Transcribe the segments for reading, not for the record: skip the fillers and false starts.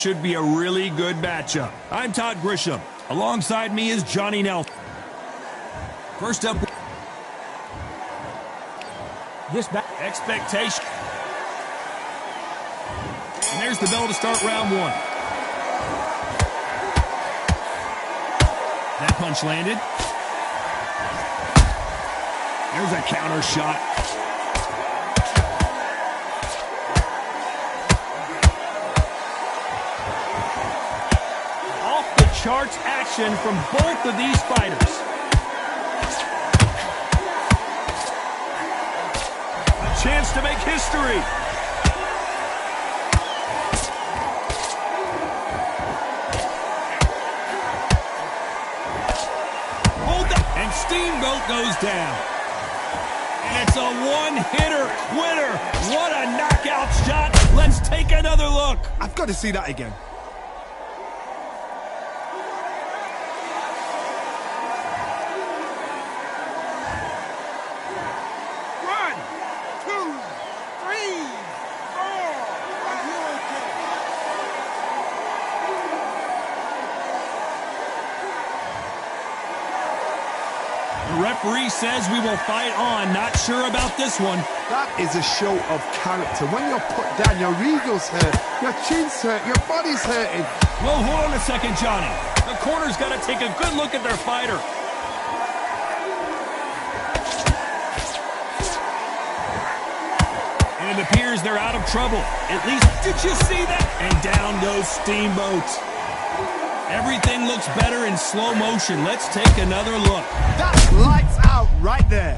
Should be a really good matchup. I'm Todd Grisham. Alongside me is Johnny Nelson. First up, this back expectation. And there's the bell to start round one. That punch landed. There's a counter shot. Charts action from both of these fighters. A chance to make history. Hold up. And Steamboat goes down. And it's a one-hitter quitter. What a knockout shot. Let's take another look. I've got to see that again. The referee says we will fight on. Not sure about this one. That is a show of character. When you're put down, your ego's hurt, your chin's hurt, your body's hurting. Well, hold on a second, Johnny. The corner's got to take a good look at their fighter. And it appears they're out of trouble. At least, did you see that? And down goes Steamboat. Everything looks better in slow motion. Let's take another look. That's lights out right there.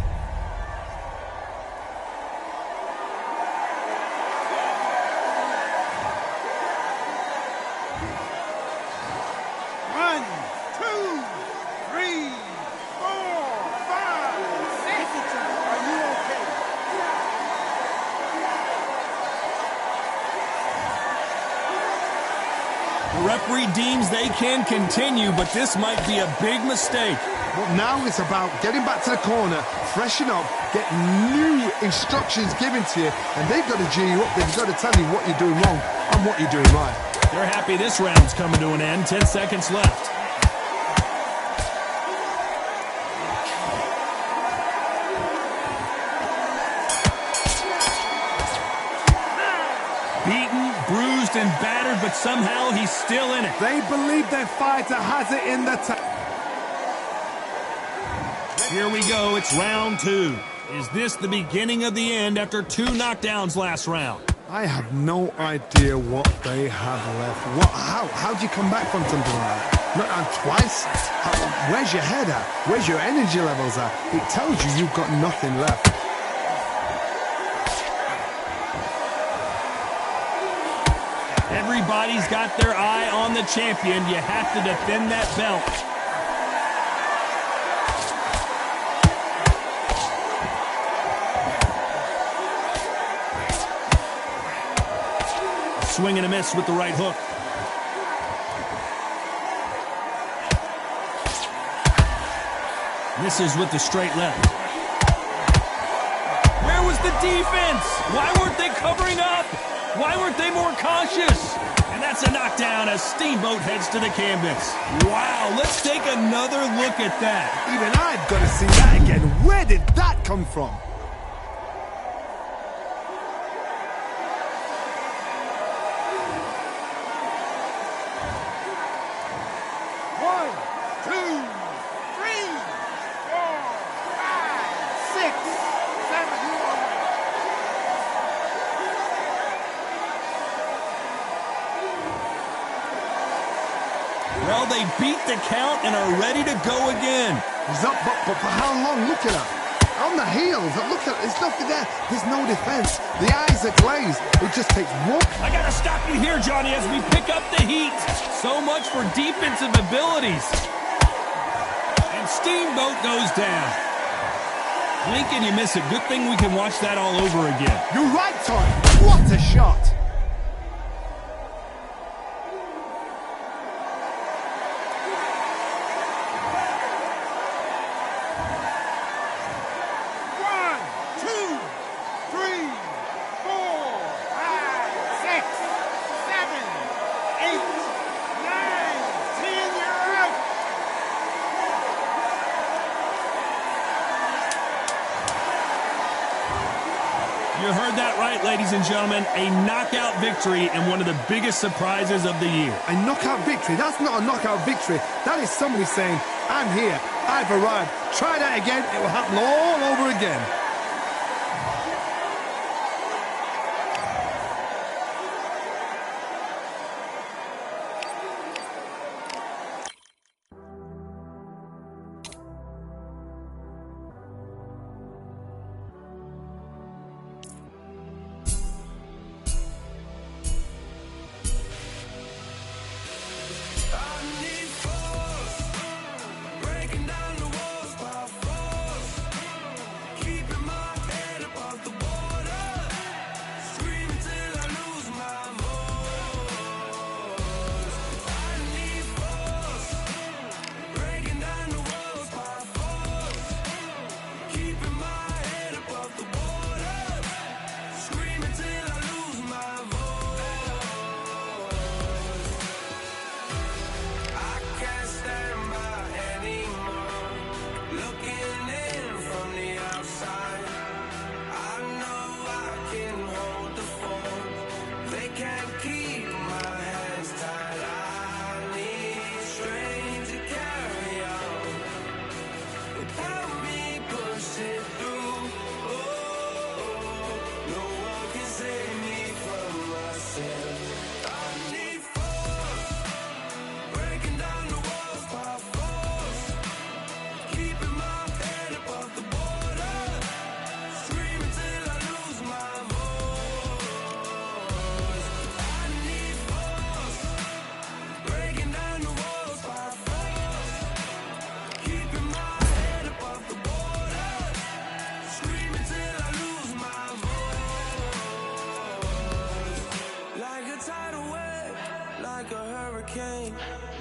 One, two, three, four, five, six. Are you okay? The referee deems they can continue, but this might be a big mistake. But now it's about getting back to the corner, freshen up, get new instructions given to you, and they've got to G you up. They've got to tell you what you're doing wrong and what you're doing right. They're happy this round's coming to an end. 10 seconds left. Beaten, bruised, and battered, but somehow he's still in it. They believe their fighter has it in the Here we go. It's round two. Is this the beginning of the end after 2 knockdowns last round? I have no idea what they have left. How do you come back from something like that? Not on twice? Where's your head at? Where's your energy levels at? It tells you you've got nothing left. Everybody's got their eye on the champion. You have to defend that belt. Swing and a miss with the right hook. Misses with the straight left. Where was the defense? Why weren't they covering up? Why weren't they more cautious? And that's a knockdown as Steamboat heads to the canvas. Wow, let's take another look at that. Even I've got to see that again. Where did that come from? One, two, three, four, five, six, seven. You are right. Well, they beat the count and are ready to go again. He's up, but for how long? Look at that. On the heels. Look at it. There's nothing there. There's no defense. The eyes are glazed. It just takes one. I gotta stop you here, Johnny, as we pick up the heat. So much for defensive abilities. And Steamboat goes down. Blink and you miss it. Good thing we can watch that all over again. You're right, Todd. What a shot. right, ladies and gentlemen, a knockout victory and one of the biggest surprises of the year. A knockout victory? That's not a knockout victory. That is somebody saying, I'm here, I've arrived. Try that again, it will happen all over again.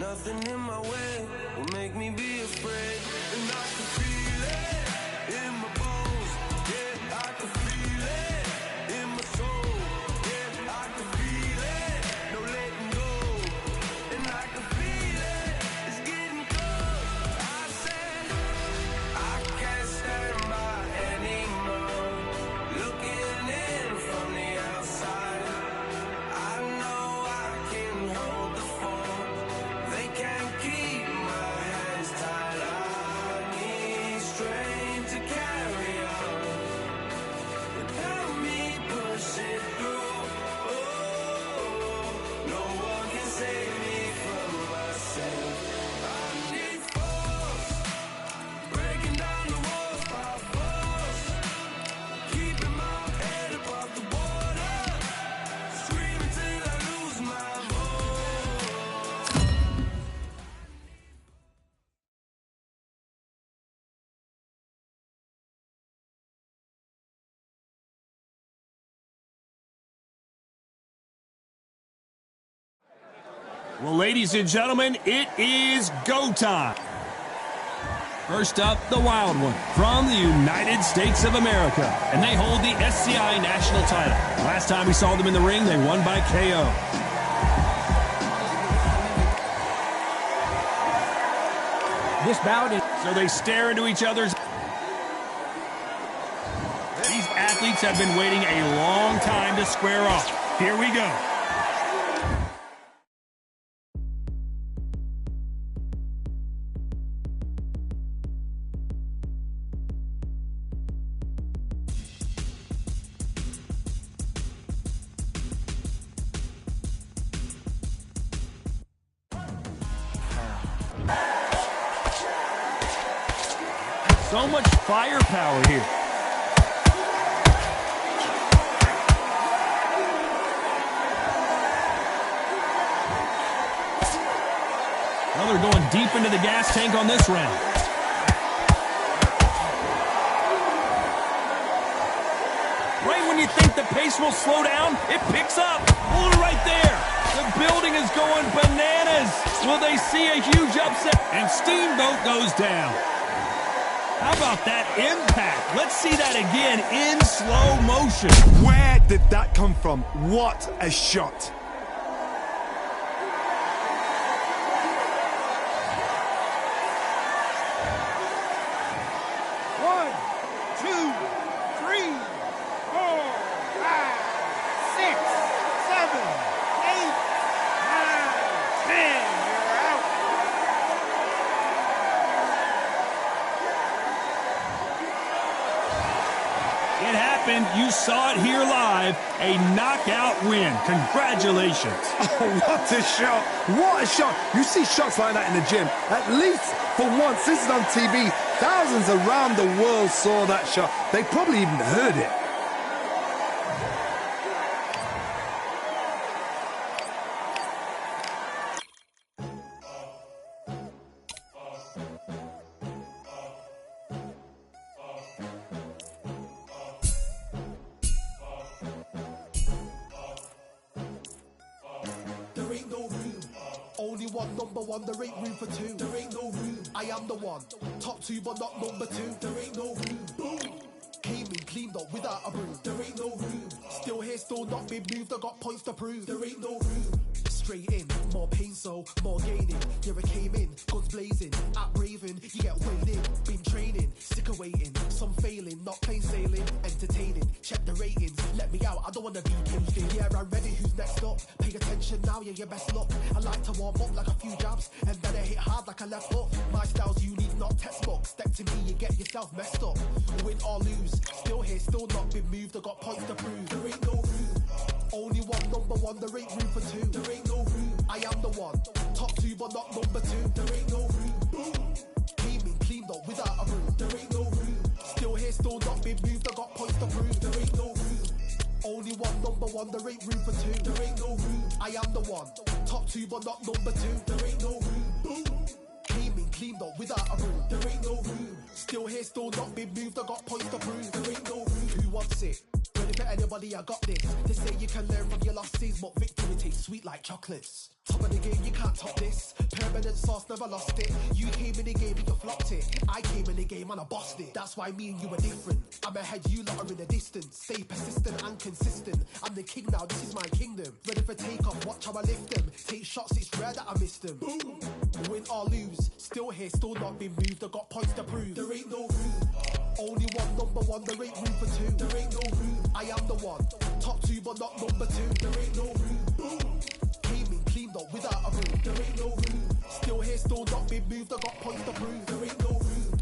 Nothing in my way will make me be afraid. And I can feel it in my bones. Yeah, I can feel it in my soul. Yeah, I can feel it. No letting go. And I can feel it. It's getting close. I said I can't stand by anymore. Looking in from the outside, I know I can hold the phone. They can't keep my hands tied. I need strength to carry on without me pushing through. Oh, no one can save me from myself. I need force, breaking down the walls by force, keeping my head above the water, screaming till I lose my voice. Well, ladies and gentlemen, it is go time. First up, the Wild One from the United States of America. And they hold the SCI national title. Last time we saw them in the ring, they won by KO. This bout is... So they stare into each other's... These athletes have been waiting a long time to square off. Here we go. So much firepower here. Well, they're going deep into the gas tank on this round. Right when you think the pace will slow down, it picks up. Hold it right there. The building is going bananas. Will they see a huge upset? And Steamboat goes down. How about that impact? Let's see that again in slow motion. Where did that come from? What a shot. One, two, three, four, five, you saw it here live, a knockout win. Congratulations. Oh, what a shot. What a shot. You see shots like that in the gym. At least for once, this is on TV. Thousands around the world saw that shot. They probably even heard it. There ain't no room. Only one number one, there ain't room for two. There ain't no room. I am the one. Top two, but not number two. There ain't no room. Boom. Came in, cleaned up without a broom. There ain't no room. Still here, still not been moved. I got points to prove. There ain't no room. Straight in, more pain, so more gaining. Yeah, I came in, guns blazing. At Raven, you get weighed in. Been training, sick of waiting. Some failing, not plain sailing. Entertaining, check the ratings. Let me out, I don't wanna be caged in. Yeah, I'm ready, who's next up? Pay attention now, yeah, your best luck. I like to warm up like a few jabs, and then I hit hard like a left hook. My style's unique, not textbook. Step to me, you get yourself messed up. Win or lose, still here, still not been moved. I got points to prove. There ain't no room. Only one number one, there ain't room for two. There ain't no room. I am the one. Top two, but not number two. There ain't no room. Boom. Came in, cleaned up without a broom. There ain't no room. Still here, still not been moved. I got points to prove. There ain't no room. Only one number one, there ain't room for two. There ain't no room. I am the one. Top two, but not number two. There ain't no room. Boom. Came in, cleaned up without a broom. There ain't no room. Still here, still not been moved. I got points to prove. There ain't no room. Who wants it? Ready for anybody, I got this. They say you can learn from your losses, but victory tastes sweet like chocolates. Top of the game, you can't top this. Permanent sauce, never lost it. You came in the game and you flopped it. I came in the game and I bossed it. That's why me and you are different. I'm ahead, you lot are in the distance. Stay persistent and consistent. I'm the king now, this is my kingdom. Ready for takeoff, watch how I lift them. Take shots, it's rare that I miss them. Boom. Win or lose, still here, still not been moved. I got points to prove. There ain't no room. Only one number one, there ain't room for two. There ain't no room. I am the one. Top two, but not number two. There ain't no room. Boom. Came in, cleaned up without a broom. There ain't no room. Still here, still not been moved. I got points to prove. There ain't no room.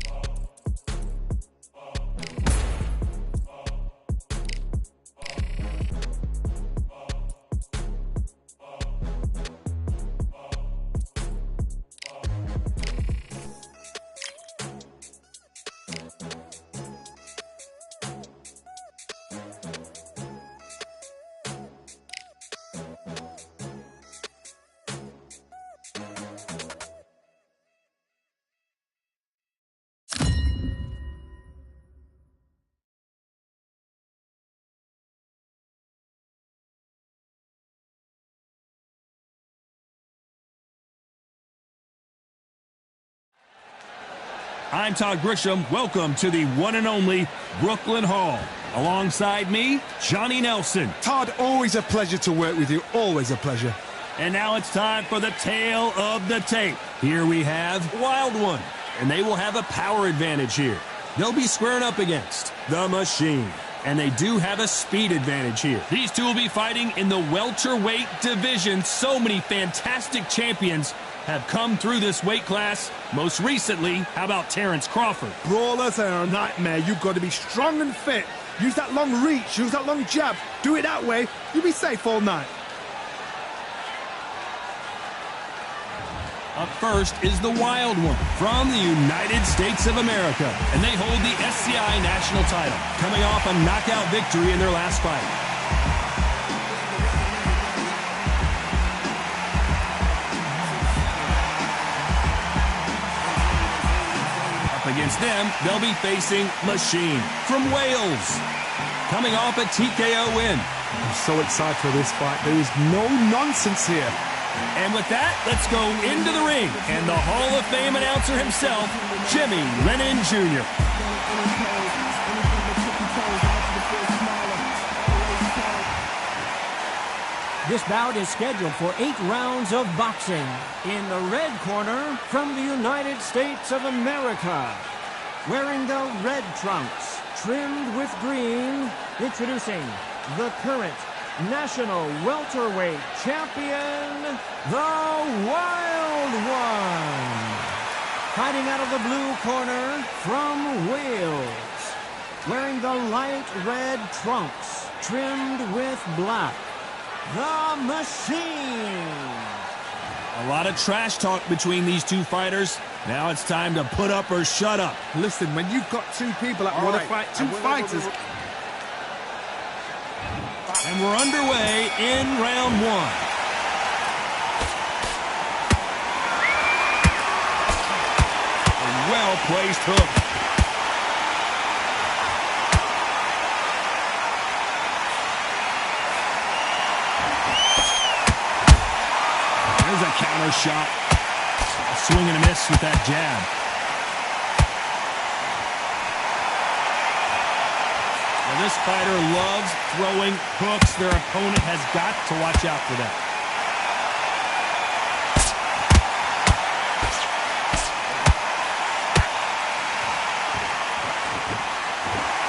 I'm Todd Grisham. Welcome to the one and only Brooklyn Hall. Alongside me, Johnny Nelson. Todd, always a pleasure to work with you. Always a pleasure. And now it's time for the tale of the tape. Here we have Wild One, and they will have a power advantage here. They'll be squaring up against the Machine, and they do have a speed advantage here. These two will be fighting in the welterweight division. So many fantastic champions have come through this weight class. Most recently, how about Terrence Crawford? Brawlers are a nightmare. You've got to be strong and fit. Use that long reach. Use that long jab. Do it that way. You'll be safe all night. Up first is the Wild One from the United States of America, and they hold the SCI national title, coming off a knockout victory in their last fight. Against them, they'll be facing Machine from Wales, coming off a TKO win. I'm so excited for this fight. There is no nonsense here. And with that, let's go into the ring. And the Hall of Fame announcer himself, Jimmy Lennon Jr. This bout is scheduled for 8 rounds of boxing. In the red corner, from the United States of America, wearing the red trunks, trimmed with green, introducing the current national welterweight champion, the Wild One. Fighting out of the blue corner from Wales, wearing the light red trunks trimmed with black, the Machine. A lot of trash talk between these two fighters. Now it's time to put up or shut up. Listen, when you've got two people that want to fight, two fighters... And we're underway in round one. A well-placed hook. There's a counter shot. A swing and a miss with that jab. Well, this fighter loves throwing hooks. Their opponent has got to watch out for that.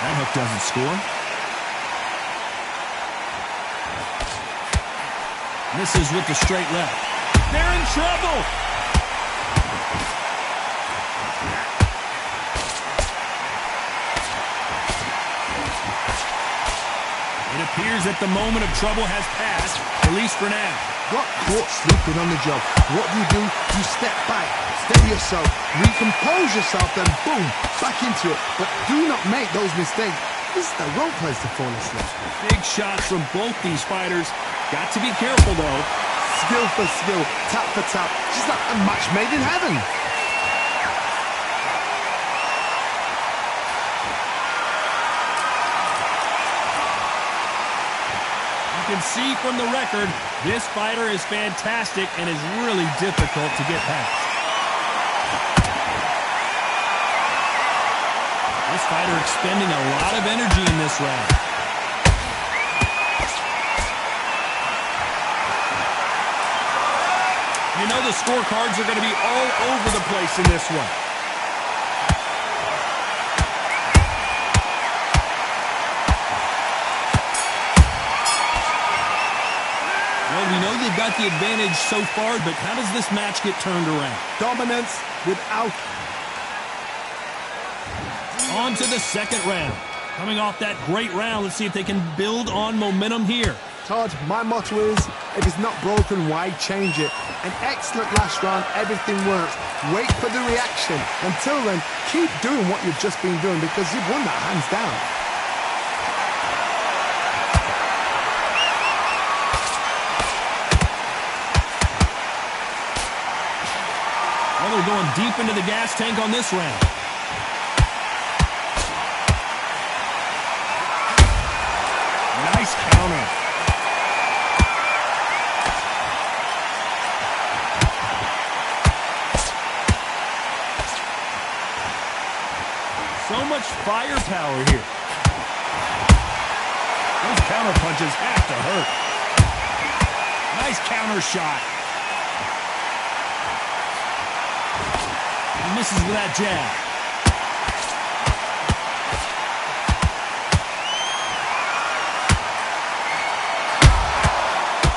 That hook doesn't score. Misses with the straight left. They're in trouble. It appears that the moment of trouble has passed, at least for now. Got caught sleeping on the job. What do? You step back, steady yourself, recompose yourself, then boom, back into it. But do not make those mistakes. This is the wrong place to fall asleep. Big shots from both these fighters. Got to be careful, though. Skill for skill, tap for tap. Just like a match made in heaven. You can see from the record, this fighter is fantastic and is really difficult to get past. This fighter expending a lot of energy in this round. You know the scorecards are going to be all over the place in this one. Well, we know they've got the advantage so far, but how does this match get turned around? Dominance without... On to the second round. Coming off that great round, let's see if they can build on momentum here. Todd, my motto is, if it's not broken, why change it? An excellent last round, everything works. Wait for the reaction. Until then, keep doing what you've just been doing because you've won that hands down. Well, they're going deep into the gas tank on this round. Nice counter. So much firepower here. Those counter punches have to hurt. Nice counter shot. He misses with that jab.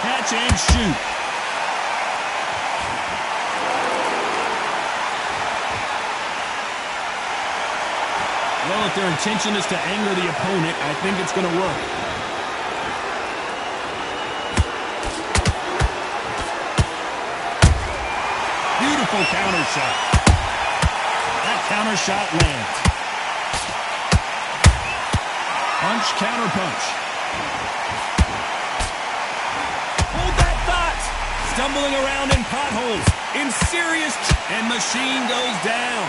Catch and shoot. Well, if their intention is to anger the opponent, I think it's going to work. Beautiful counter shot. That counter shot lands. Punch, counter punch. Hold that thought. Stumbling around in potholes. In serious... And Machine goes down.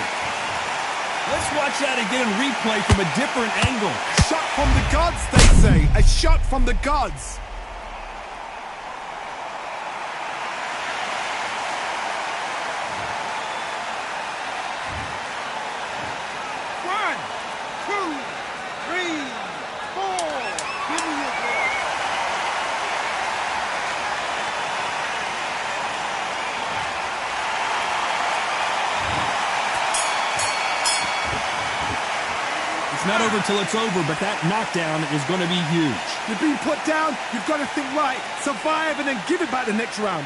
Let's watch that again in replay from a different angle. Shot from the gods, they say. A shot from the gods. One, two, three, four. Give me your ball. It's not over till it's over, but that knockdown is going to be huge. You've been put down, you've got to think right, survive and then give it back the next round.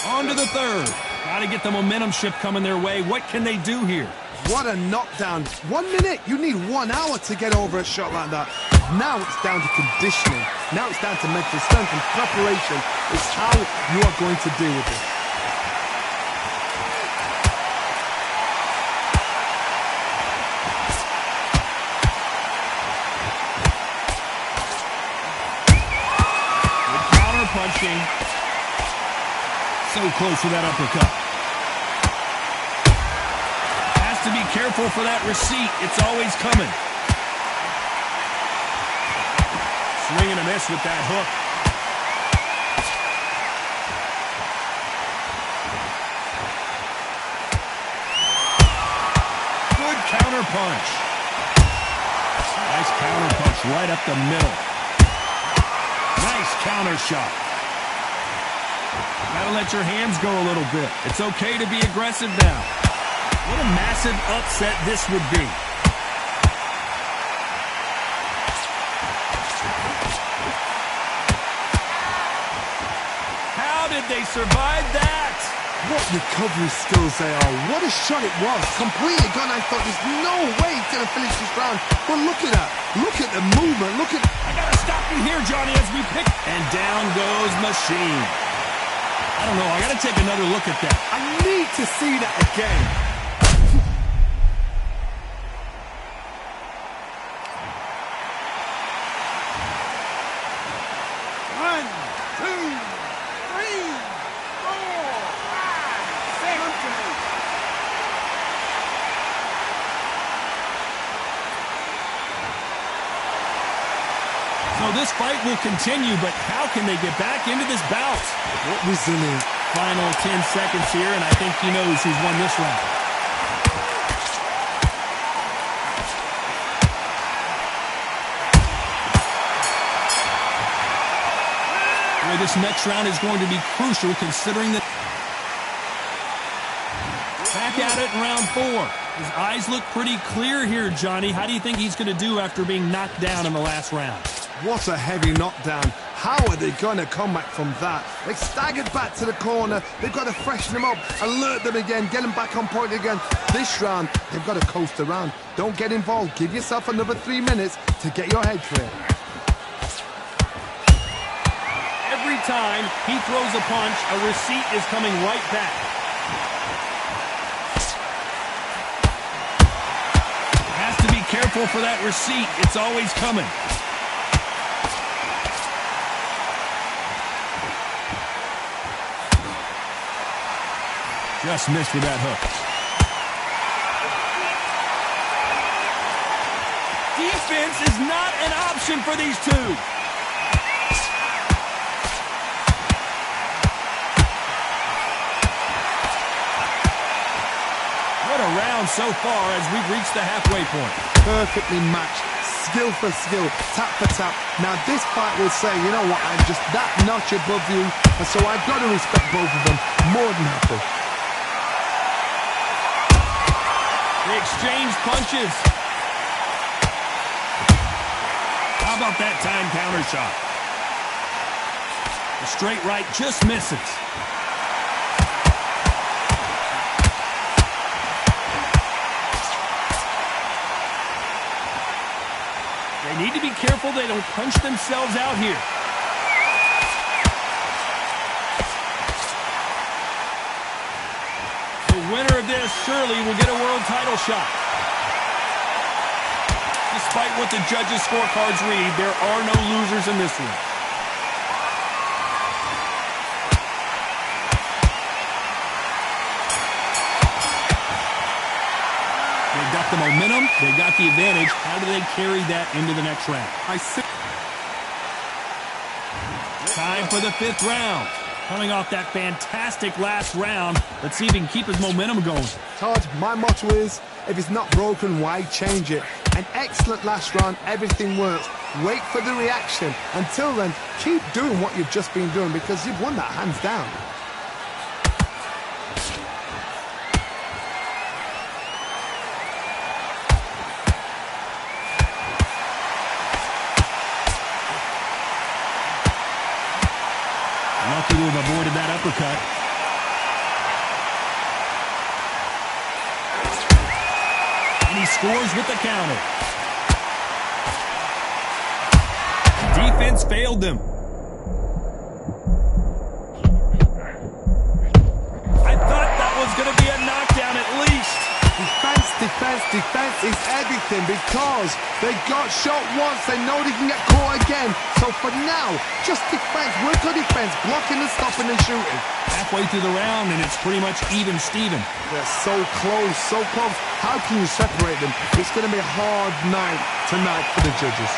On to the third. Got to get the momentum shift coming their way. What can they do here? What a knockdown. 1 minute, you need 1 hour to get over a shot like that. Now it's down to conditioning. Now it's down to mental strength and preparation. It's how you are going to deal with it. Good counter punching. So close to that uppercut. To be careful for that receipt. It's always coming. Swing and a miss with that hook. Good counter punch. Nice counter punch right up the middle. Nice counter shot. Gotta let your hands go a little bit. It's okay to be aggressive now. What a massive upset this would be. How did they survive that? What recovery skills they are. What a shot it was. Completely gone. I thought there's no way he's going to finish this round. But look at that. Look at the movement. Look at... I got to stop you here, Johnny, as we pick. And down goes Machine. I don't know. I got to take another look at that. I need to see that again. So this fight will continue, but how can they get back into this bout? What resilience. Final 10 seconds here, and I think he knows who's won this round. Boy, this next round is going to be crucial considering that... Back at it in round 4. His eyes look pretty clear here, Johnny. How do you think he's going to do after being knocked down in the last round? What a heavy knockdown. How are they going to come back from that? They staggered back to the corner. They've got to freshen them up, alert them again, get them back on point again. This round, they've got to coast around. Don't get involved. Give yourself another 3 minutes to get your head clear. Every time he throws a punch, a receipt is coming right back. Has to be careful for that receipt. It's always coming. Just missed with that hook. Defense is not an option for these two. What a round so far as we've reached the halfway point. Perfectly matched, skill for skill, tap for tap. Now this fight will say, you know what, I'm just that notch above you, and so I've got to respect both of them more than happy. They exchanged punches. How about that time counter shot? The straight right just misses. They need to be careful they don't punch themselves out here. The winner of this surely will get a world title shot. Despite what the judges' scorecards read, there are no losers in this one. They got the momentum, they got the advantage. How do they carry that into the next round? Time for the 5th round. Coming off that fantastic last round, let's see if he can keep his momentum going. Todd, my motto is, if it's not broken, why change it? An excellent last round, everything works. Wait for the reaction. Until then, keep doing what you've just been doing because you've won that hands down. Lucky to have avoided that uppercut. scores with the counter. Defense failed them. I thought that was going to be a knockdown at least. Defense, defense, defense is everything because they got shot once. They know they can get caught again. So for now, just defense. Work on defense, blocking and stopping and shooting. Halfway through the round, and it's pretty much even Steven. They're so close, so close. How can you separate them? It's going to be a hard night tonight for the judges.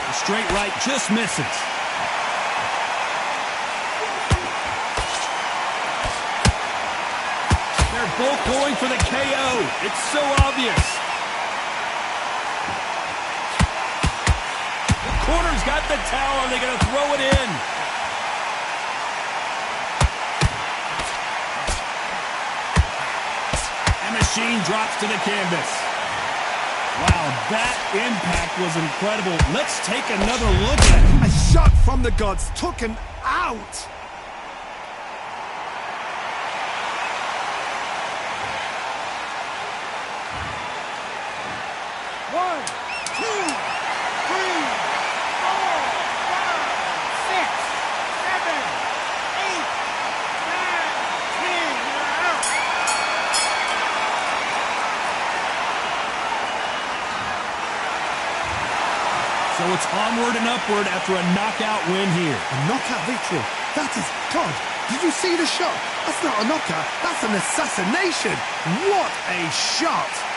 The straight right just misses. They're both going for the KO. It's so obvious. The corner's got the towel. They're going to throw it in. And Machine drops to the canvas. Wow, that impact was incredible. Let's take another look at it. A shot from the gods took him out. One, two, three, four, five, six, seven, eight, nine, 10. You're out. So it's onward and upward after a knockout win here. A knockout victory. That is God. Did you see the shot? That's not a knockout. That's an assassination. What a shot.